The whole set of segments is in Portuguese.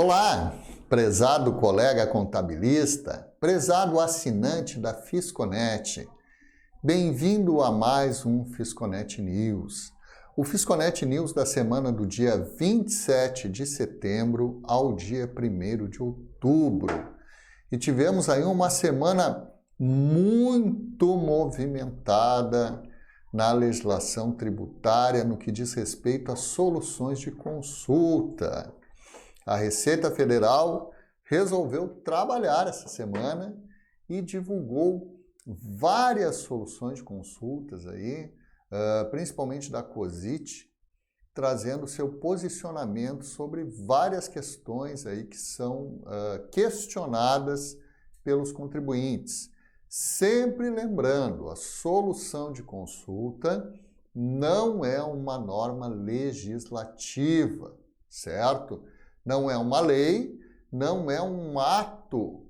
Olá, prezado colega contabilista, prezado assinante da Fisconet. Bem-vindo a mais um Fisconet News. O Fisconet News da semana do dia 27 de setembro ao dia 1º de outubro. E tivemos aí uma semana muito movimentada na legislação tributária no que diz respeito às soluções de consulta. A Receita Federal resolveu trabalhar essa semana e divulgou várias soluções de consultas aí, principalmente da COSIT, trazendo seu posicionamento sobre várias questões aí que são questionadas pelos contribuintes. Sempre lembrando, a solução de consulta não é uma norma legislativa, certo? Não é uma lei, não é um ato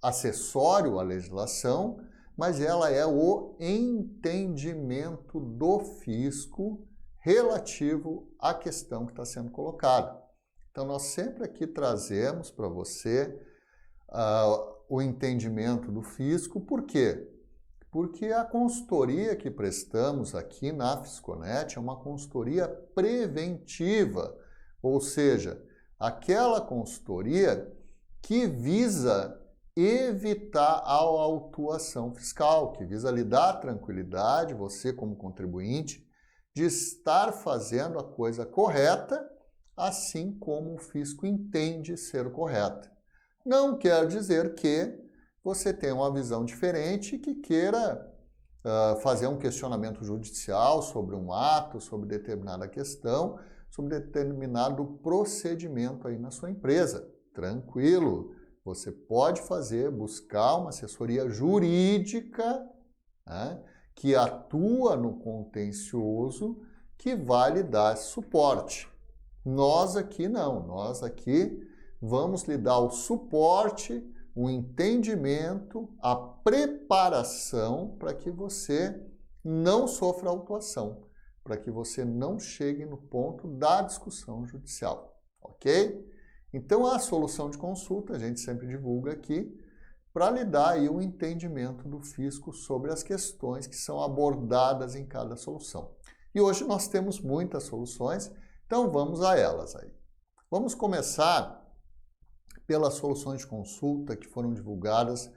acessório à legislação, mas ela é o entendimento do fisco relativo à questão que está sendo colocada. Então, nós sempre aqui trazemos para você o entendimento do fisco. Por quê? Porque a consultoria que prestamos aqui na Fisconet é uma consultoria preventiva, ou seja, aquela consultoria que visa evitar a autuação fiscal, que visa lhe dar tranquilidade, você como contribuinte, de estar fazendo a coisa correta, assim como o fisco entende ser correta. Não quer dizer que você tenha uma visão diferente e que queira fazer um questionamento judicial sobre um ato, sobre determinada questão, sobre determinado procedimento aí na sua empresa. Tranquilo, você pode buscar uma assessoria jurídica, né, que atua no contencioso, que vai lhe dar suporte. Nós aqui não, nós aqui vamos lhe dar o suporte, o entendimento, a preparação para que você não sofra autuação, para que você não chegue no ponto da discussão judicial, ok? Então, a solução de consulta a gente sempre divulga aqui para lhe dar aí o entendimento do fisco sobre as questões que são abordadas em cada solução. E hoje nós temos muitas soluções, então vamos a elas aí. Vamos começar pelas soluções de consulta que foram divulgadas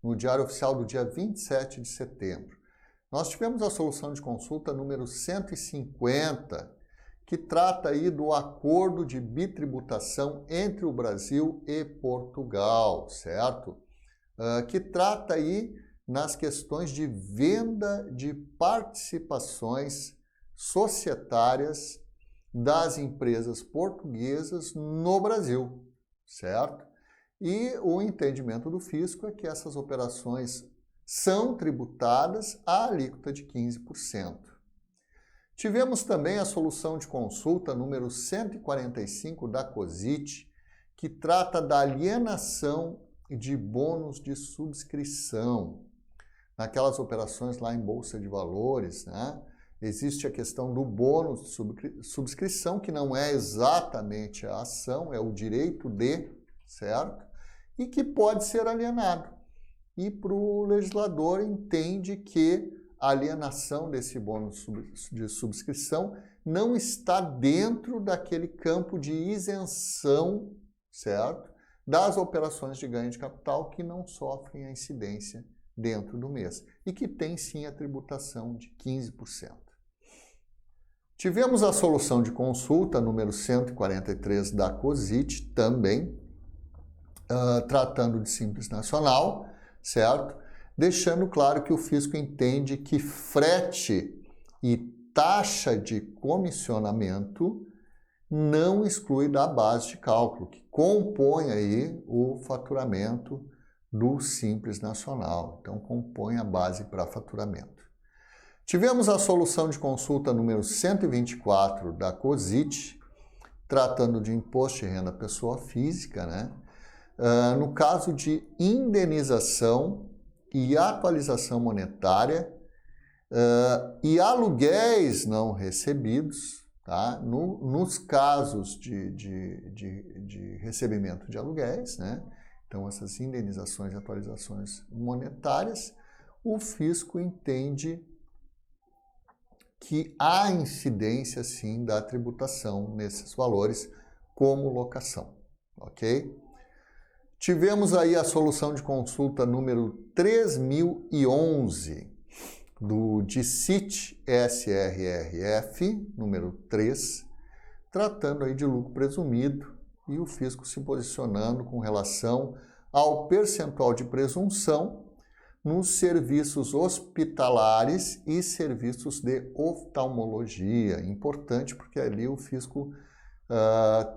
no Diário Oficial do dia 27 de setembro. Nós tivemos a solução de consulta número 150, que trata aí do acordo de bitributação entre o Brasil e Portugal, certo? Que trata aí nas questões de venda de participações societárias das empresas portuguesas no Brasil, certo? E o entendimento do fisco é que essas operações são tributadas à alíquota de 15%. Tivemos também a solução de consulta número 145 da COSIT, que trata da alienação de bônus de subscrição. Naquelas operações lá em Bolsa de Valores, né, existe a questão do bônus de subscrição, que não é exatamente a ação, é o direito de, certo? E que pode ser alienado. E para o legislador entende que a alienação desse bônus de subscrição não está dentro daquele campo de isenção, certo? Das operações de ganho de capital que não sofrem a incidência dentro do mês e que tem sim a tributação de 15%. Tivemos a solução de consulta número 143 da COSIT também, tratando de Simples Nacional, certo? Deixando claro que o fisco entende que frete e taxa de comissionamento não exclui da base de cálculo, que compõe aí o faturamento do Simples Nacional. Então, compõe a base para faturamento. Tivemos a solução de consulta número 124 da COSIT, tratando de imposto de renda pessoa física, né? No caso de indenização e atualização monetária e aluguéis não recebidos tá? Nos casos de recebimento de aluguéis, né? Então, essas indenizações e atualizações monetárias, o fisco entende que há incidência, sim, da tributação nesses valores como locação, ok? Tivemos aí a solução de consulta número 3011 do DICIT SRRF, número 3, tratando aí de lucro presumido e o fisco se posicionando com relação ao percentual de presunção nos serviços hospitalares e serviços de oftalmologia. Importante porque ali o fisco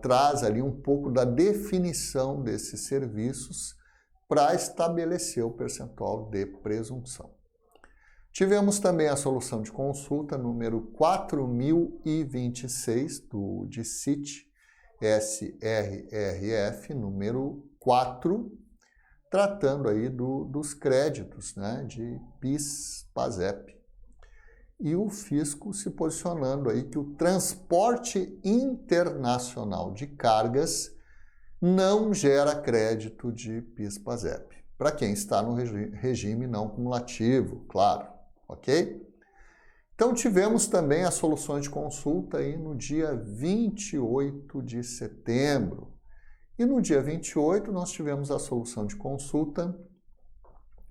traz ali um pouco da definição desses serviços para estabelecer o percentual de presunção. Tivemos também a solução de consulta número 4026 do DICIT SRRF, número 4, tratando aí dos créditos, né, de PIS/PASEP. E o fisco se posicionando aí que o transporte internacional de cargas não gera crédito de PIS/PASEP, para quem está no regime não cumulativo, claro, ok? Então tivemos também as soluções de consulta aí no dia 28 de setembro. E no dia 28 nós tivemos a solução de consulta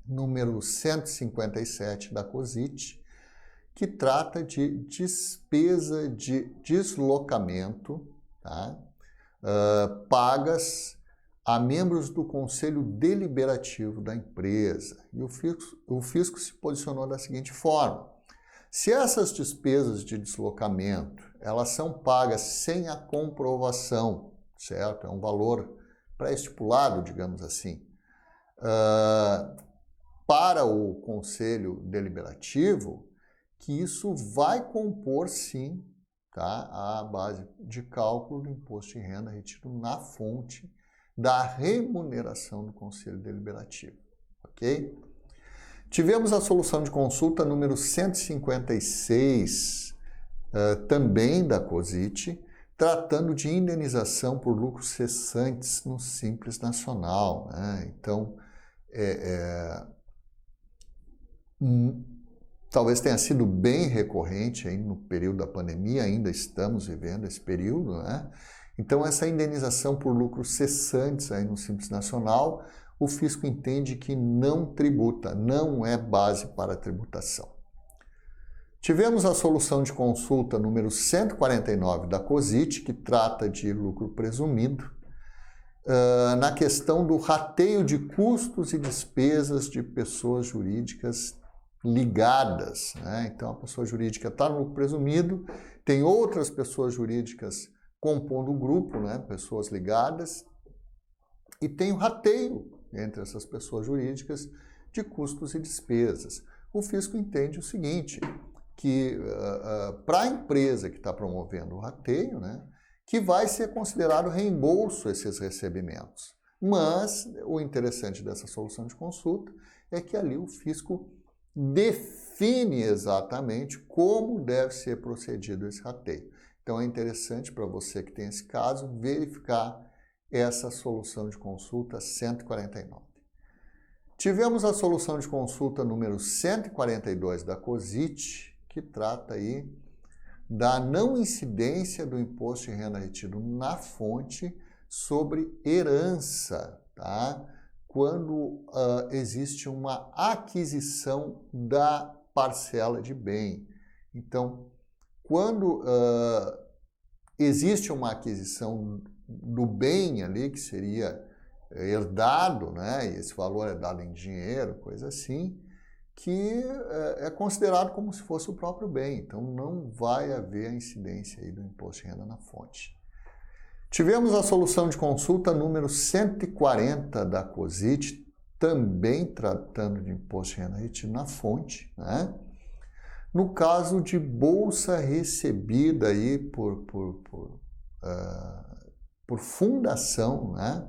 número 157 da COSIT, que trata de despesa de deslocamento, tá? Pagas a membros do Conselho Deliberativo da empresa. E o fisco se posicionou da seguinte forma: se essas despesas de deslocamento elas são pagas sem a comprovação, certo? É um valor pré-estipulado, digamos assim, para o Conselho Deliberativo, que isso vai compor, sim, tá, a base de cálculo do imposto de renda retido na fonte da remuneração do Conselho Deliberativo, ok? Tivemos a solução de consulta número 156, também da COSIT, tratando de indenização por lucros cessantes no Simples Nacional, né? Então, talvez tenha sido bem recorrente aí no período da pandemia, ainda estamos vivendo esse período, né? Então, essa indenização por lucros cessantes aí no Simples Nacional, o fisco entende que não tributa, não é base para tributação. Tivemos a solução de consulta número 149 da COSIT, que trata de lucro presumido, na questão do rateio de custos e despesas de pessoas jurídicas ligadas, né? Então, a pessoa jurídica está no lucro presumido, tem outras pessoas jurídicas compondo o grupo, né? Pessoas ligadas, e tem o rateio entre essas pessoas jurídicas de custos e despesas. O fisco entende o seguinte, que para a empresa que está promovendo o rateio, né, que vai ser considerado reembolso esses recebimentos. Mas o interessante dessa solução de consulta é que ali o fisco define exatamente como deve ser procedido esse rateio. Então é interessante para você que tem esse caso verificar essa solução de consulta 149. Tivemos a solução de consulta número 142 da COSIT, que trata aí da não incidência do imposto de renda retido na fonte sobre herança, tá? Quando existe uma aquisição da parcela de bem. Então, quando existe uma aquisição do bem ali, que seria herdado, né, e esse valor é dado em dinheiro, coisa assim, que é considerado como se fosse o próprio bem. Então, não vai haver a incidência aí do imposto de renda na fonte. Tivemos a solução de consulta número 140 da COSIT, também tratando de imposto de renda retido na fonte, né? No caso de bolsa recebida aí por fundação, né?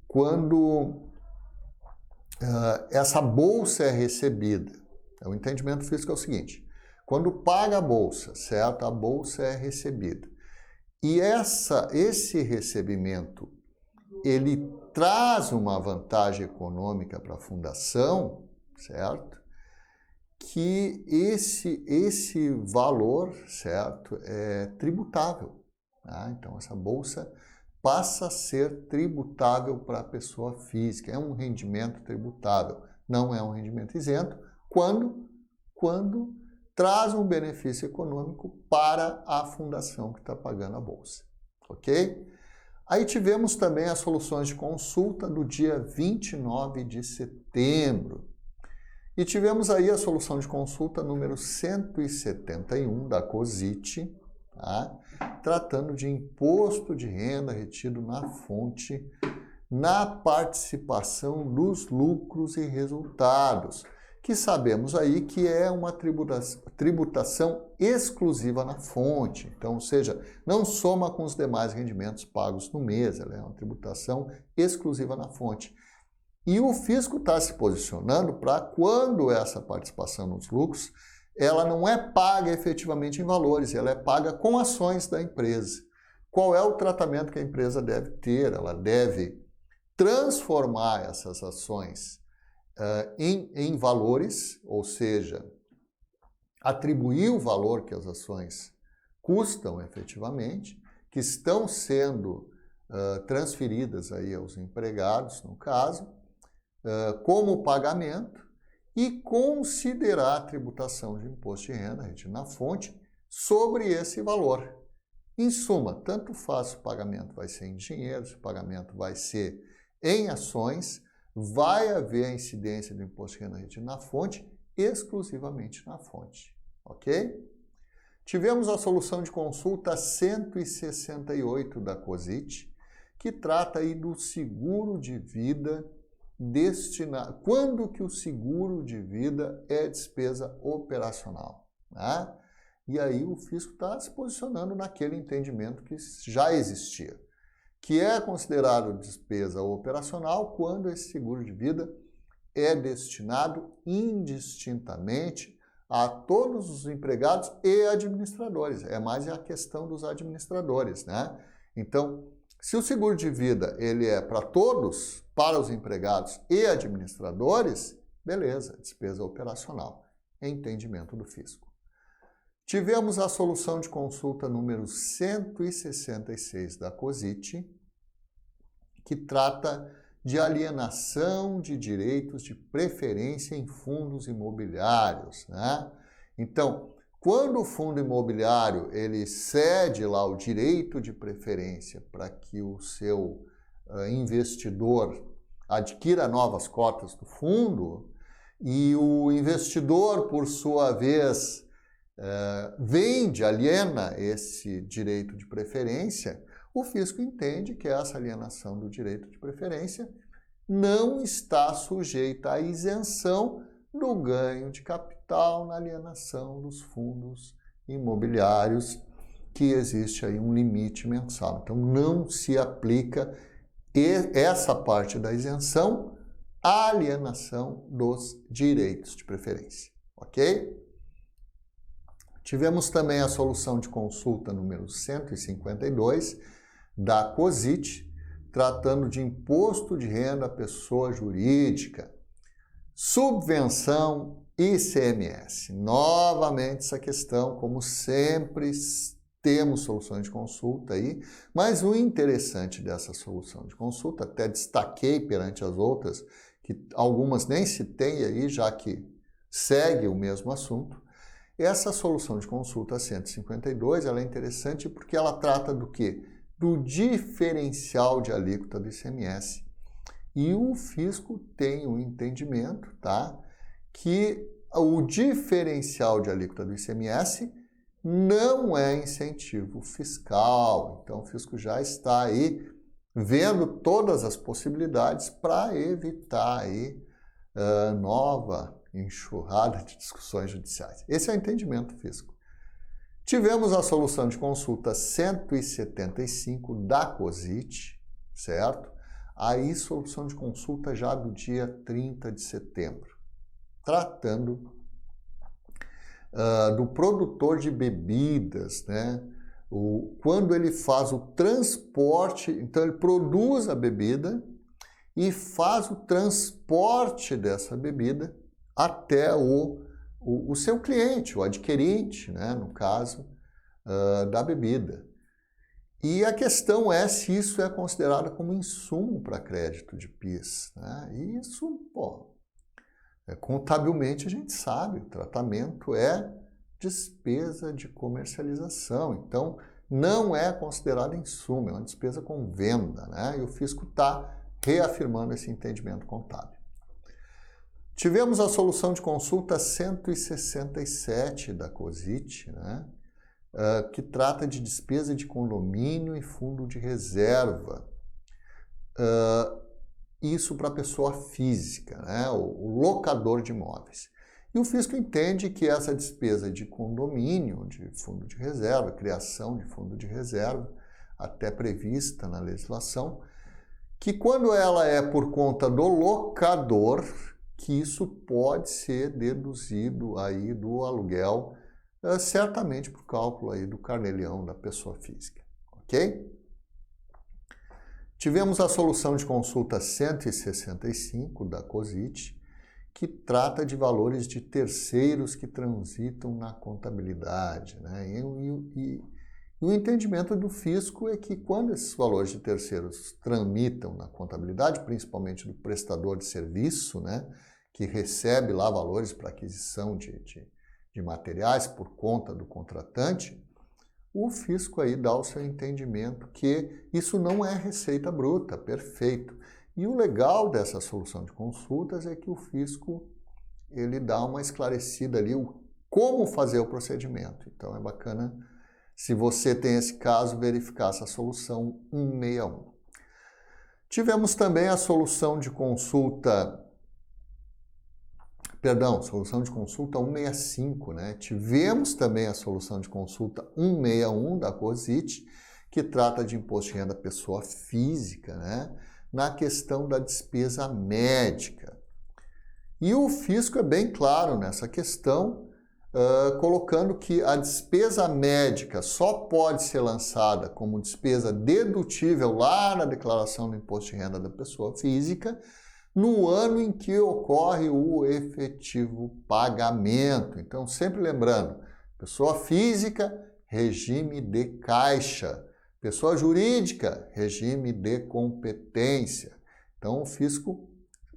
Quando essa bolsa é recebida, o entendimento fiscal é o seguinte: Quando paga a bolsa, certo? A bolsa é recebida. E esse recebimento, ele traz uma vantagem econômica para a fundação, certo? Que esse valor, certo, é tributável. Tá? Então, essa bolsa passa a ser tributável para a pessoa física. É um rendimento tributável, não é um rendimento isento, quando traz um benefício econômico para a fundação que está pagando a bolsa. Ok? Aí tivemos também as soluções de consulta do dia 29 de setembro. E tivemos aí a solução de consulta número 171 da COSIT, tá? Tratando de imposto de renda retido na fonte, na participação dos lucros e resultados, que sabemos aí que é uma tributação exclusiva na fonte. Então, ou seja, não soma com os demais rendimentos pagos no mês, ela é uma tributação exclusiva na fonte. E o fisco está se posicionando para quando essa participação nos lucros, ela não é paga efetivamente em valores, ela é paga com ações da empresa. Qual é o tratamento que a empresa deve ter? Ela deve transformar essas ações em valores, ou seja, atribuir o valor que as ações custam efetivamente, que estão sendo transferidas aí aos empregados, no caso, como pagamento, e considerar a tributação de imposto de renda retido na fonte sobre esse valor. Em suma, tanto faz se o pagamento vai ser em dinheiro, se o pagamento vai ser em ações, vai haver a incidência do imposto de renda retido na fonte exclusivamente na fonte, ok? Tivemos a solução de consulta 168 da COSIT, que trata aí do seguro de vida destinado. Quando que o seguro de vida é despesa operacional, né? E aí o fisco está se posicionando naquele entendimento que já existia, que é considerado despesa operacional quando esse seguro de vida é destinado indistintamente a todos os empregados e administradores. É mais a questão dos administradores, né? Então, se o seguro de vida ele é para todos, para os empregados e administradores, beleza, despesa operacional, entendimento do fisco. Tivemos a solução de consulta número 166 da COSIT, que trata de alienação de direitos de preferência em fundos imobiliários, né? Então, quando o fundo imobiliário ele cede lá o direito de preferência para que o seu investidor adquira novas cotas do fundo, e o investidor, por sua vez, vende, aliena esse direito de preferência, o fisco entende que essa alienação do direito de preferência não está sujeita à isenção do ganho de capital na alienação dos fundos imobiliários, que existe aí um limite mensal. Então, não se aplica essa parte da isenção à alienação dos direitos de preferência, ok? Tivemos também a solução de consulta número 152 da COSIT, tratando de imposto de renda à pessoa jurídica, subvenção e ICMS. Novamente essa questão, como sempre, temos soluções de consulta aí, mas o interessante dessa solução de consulta, até destaquei perante as outras, que algumas nem citei aí, já que segue o mesmo assunto. Essa solução de consulta 152, ela é interessante porque ela trata do quê? Do diferencial de alíquota do ICMS. E o fisco tem o entendimento, tá, que o diferencial de alíquota do ICMS não é incentivo fiscal. Então, o fisco já está aí vendo todas as possibilidades para evitar aí nova enxurrada de discussões judiciais. Esse é o entendimento do fisco. Tivemos a solução de consulta 175 da COSIT, certo? Aí, solução de consulta já do dia 30 de setembro, tratando do produtor de bebidas, né? Quando ele faz o transporte, então ele produz a bebida e faz o transporte dessa bebida até o seu cliente, o adquirente, né? No caso da bebida. E a questão é se isso é considerado como insumo para crédito de PIS, né? E isso, contabilmente a gente sabe, o tratamento é despesa de comercialização, então não é considerado insumo, é uma despesa com venda, né? E o fisco está reafirmando esse entendimento contábil. Tivemos a solução de consulta 167 da COSIT, né? Que trata de despesa de condomínio e fundo de reserva. Isso para a pessoa física, né? O locador de imóveis. E o fisco entende que essa despesa de condomínio, de fundo de reserva, criação de fundo de reserva, até prevista na legislação, que quando ela é por conta do locador, que isso pode ser deduzido aí do aluguel, certamente por cálculo aí do carnê-leão da pessoa física, ok? Tivemos a solução de consulta 165 da COSIT, que trata de valores de terceiros que transitam na contabilidade, né? E o entendimento do fisco é que quando esses valores de terceiros tramitam na contabilidade, principalmente do prestador de serviço, né, que recebe lá valores para aquisição de materiais por conta do contratante, o fisco aí dá o seu entendimento que isso não é receita bruta, perfeito. E o legal dessa solução de consultas é que o fisco ele dá uma esclarecida ali como fazer o procedimento. Então é bacana, se você tem esse caso, verificar essa solução 161. Tivemos também a solução de consulta, solução de consulta 165, né? Tivemos também a solução de consulta 161 da COSIT, que trata de imposto de renda pessoa física, né? Na questão da despesa médica. E o fisco é bem claro nessa questão, colocando que a despesa médica só pode ser lançada como despesa dedutível lá na declaração do imposto de renda da pessoa física, no ano em que ocorre o efetivo pagamento. Então, sempre lembrando, pessoa física, regime de caixa. Pessoa jurídica, regime de competência. Então, o fisco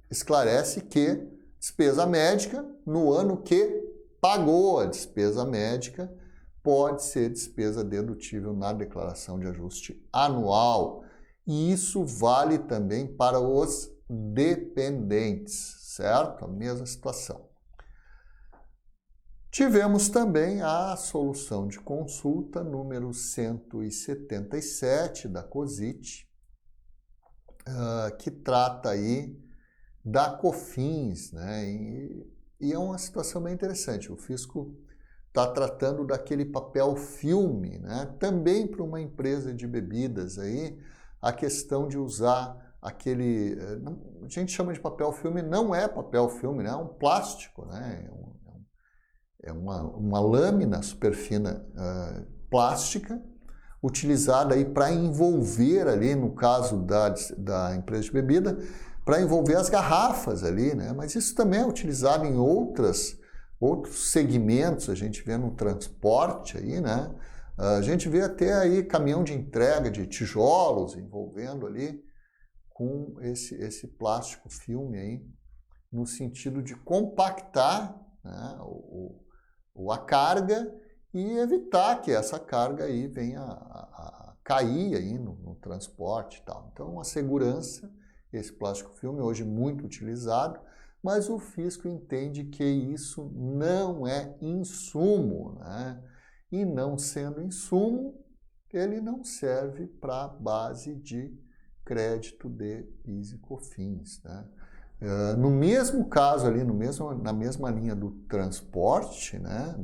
esclarece que despesa médica, no ano que pagou a despesa médica, pode ser despesa dedutível na declaração de ajuste anual. E isso vale também para os dependentes, certo? A mesma situação. Tivemos também a solução de consulta número 177 da COSIT, que trata aí da COFINS, né? E é uma situação bem interessante. O fisco está tratando daquele papel filme, né? Também para uma empresa de bebidas aí, a questão de usar aquele, a gente chama de papel filme, não é papel filme, né? É um plástico, né? É uma lâmina super fina plástica, utilizada aí para envolver ali, no caso da empresa de bebida, para envolver as garrafas ali, né? Mas isso também é utilizado em outros segmentos, a gente vê no transporte aí, né? A gente vê até aí caminhão de entrega de tijolos envolvendo ali com esse plástico filme aí, no sentido de compactar, né, a carga e evitar que essa carga aí venha a cair aí no transporte e tal. Então, a segurança, esse plástico filme hoje muito utilizado, mas o fisco entende que isso não é insumo, né? E não sendo insumo, ele não serve para base de crédito de PIS e COFINS, né? No mesmo caso ali, na mesma linha do transporte, né?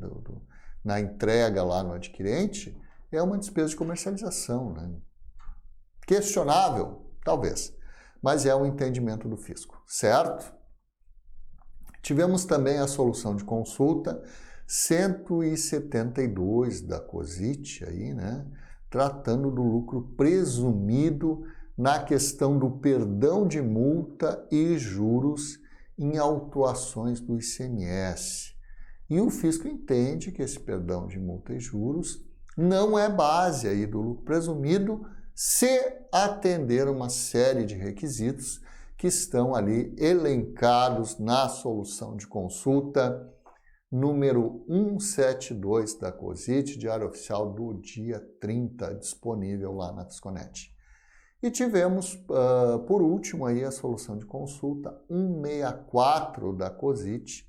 Na entrega lá no adquirente, é uma despesa de comercialização, né? Questionável, talvez, mas é o entendimento do fisco, certo? Tivemos também a solução de consulta 172 da COSIT aí, né? Tratando do lucro presumido na questão do perdão de multa e juros em autuações do ICMS. E o fisco entende que esse perdão de multa e juros não é base aí do lucro presumido se atender uma série de requisitos que estão ali elencados na solução de consulta número 172 da COSIT, Diário Oficial do dia 30, disponível lá na Fisconet. E tivemos, por último, aí a solução de consulta 164 da COSIT.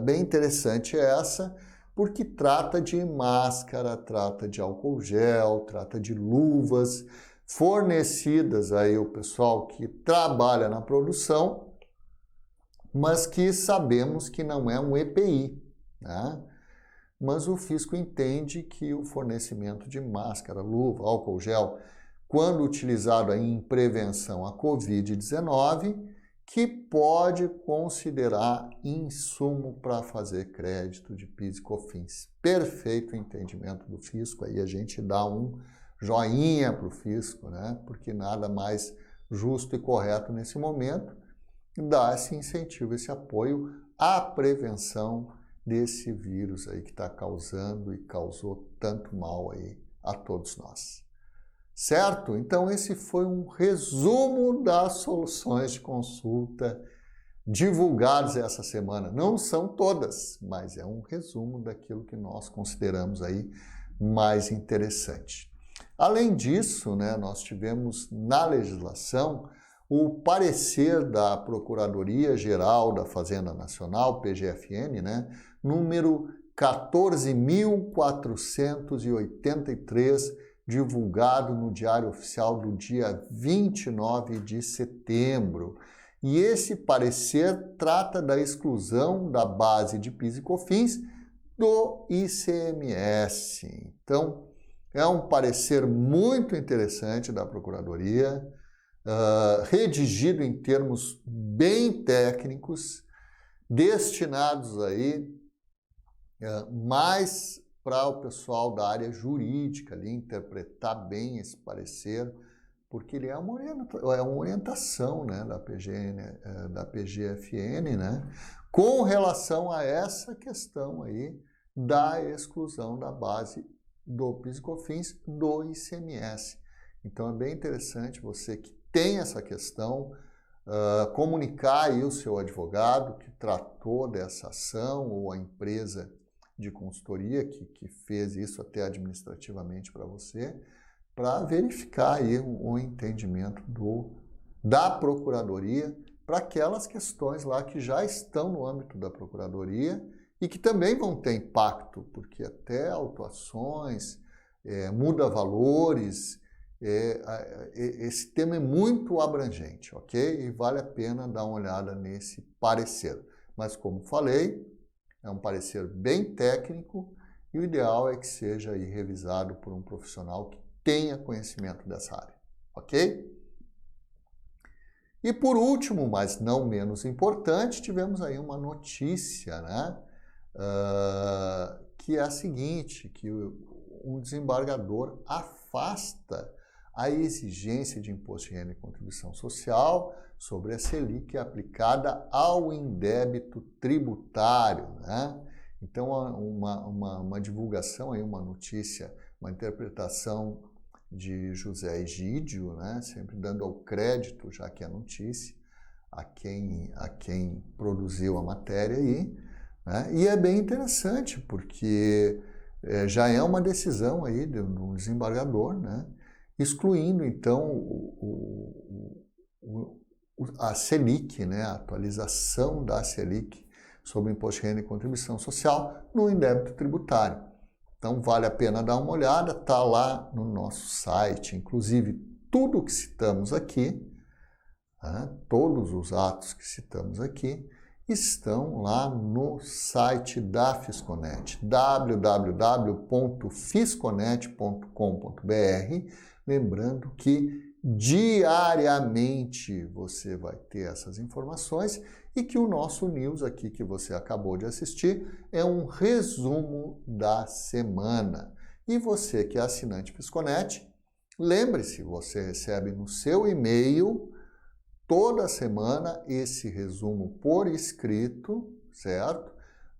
Bem interessante essa, porque trata de máscara, trata de álcool gel, trata de luvas fornecidas aí ao pessoal que trabalha na produção, mas que sabemos que não é um EPI, né? Mas o fisco entende que o fornecimento de máscara, luva, álcool gel, quando utilizado aí em prevenção à Covid-19, que pode considerar insumo para fazer crédito de PIS e COFINS. Perfeito entendimento do fisco, aí a gente dá um joinha para o fisco, né? Porque nada mais justo e correto nesse momento dar esse incentivo, esse apoio à prevenção desse vírus aí que está causando e causou tanto mal aí a todos nós. Certo? Então esse foi um resumo das soluções de consulta divulgadas essa semana. Não são todas, mas é um resumo daquilo que nós consideramos aí mais interessante. Além disso, né, nós tivemos na legislação o parecer da Procuradoria-Geral da Fazenda Nacional, PGFN, né, número 14.483, divulgado no Diário Oficial do dia 29 de setembro. E esse parecer trata da exclusão da base de PIS e COFINS do ICMS. Então, é um parecer muito interessante da Procuradoria, redigido em termos bem técnicos, destinados aí mais para o pessoal da área jurídica ali interpretar bem esse parecer, porque ele é uma orientação, né, da PGFN, né, com relação a essa questão aí da exclusão da base do PIS e COFINS do ICMS. Então é bem interessante você que tem essa questão comunicar aí o seu advogado que tratou dessa ação ou a empresa de consultoria que fez isso até administrativamente para você, para verificar aí o entendimento da Procuradoria para aquelas questões lá que já estão no âmbito da Procuradoria e que também vão ter impacto, porque até autuações, muda valores, esse tema é muito abrangente, ok? E vale a pena dar uma olhada nesse parecer. Mas como falei, é um parecer bem técnico e o ideal é que seja aí revisado por um profissional que tenha conhecimento dessa área, ok? E por último, mas não menos importante, tivemos aí uma notícia, né? Que é a seguinte, que um desembargador afasta a exigência de imposto de renda e contribuição social sobre a Selic aplicada ao indébito tributário, né? Então, uma divulgação, aí, uma notícia, uma interpretação de José Egídio, né? Sempre dando ao crédito, já que é notícia, a quem produziu a matéria aí, né? E é bem interessante, porque já é uma decisão aí do desembargador, né? Excluindo, então, a Selic, né? A atualização da Selic sobre o imposto de renda e contribuição social no indébito tributário. Então, vale a pena dar uma olhada, está lá no nosso site, inclusive tudo o que citamos aqui, né? Todos os atos que citamos aqui, estão lá no site da Fisconet, www.fisconet.com.br, lembrando que diariamente você vai ter essas informações e que o nosso news aqui que você acabou de assistir é um resumo da semana. E você que é assinante Pisconet, lembre-se, você recebe no seu e-mail toda semana esse resumo por escrito, certo?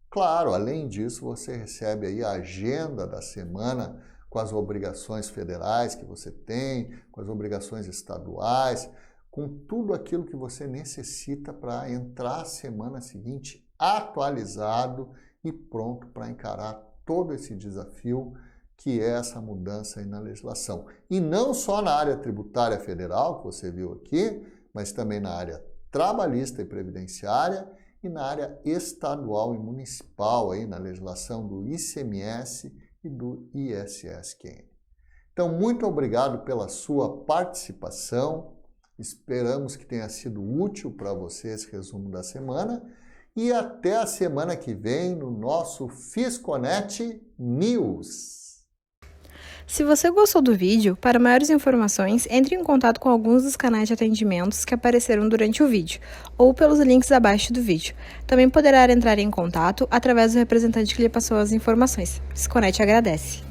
Claro, além disso, você recebe aí a agenda da semana com as obrigações federais que você tem, com as obrigações estaduais, com tudo aquilo que você necessita para entrar a semana seguinte atualizado e pronto para encarar todo esse desafio que é essa mudança aí na legislação. E não só na área tributária federal, que você viu aqui, mas também na área trabalhista e previdenciária e na área estadual e municipal, aí na legislação do ICMS e do ISSQN. Então, muito obrigado pela sua participação. Esperamos que tenha sido útil para você esse resumo da semana. E até a semana que vem no nosso Fisconet News. Se você gostou do vídeo, para maiores informações, entre em contato com alguns dos canais de atendimentos que apareceram durante o vídeo, ou pelos links abaixo do vídeo. Também poderá entrar em contato através do representante que lhe passou as informações. Pisconet agradece.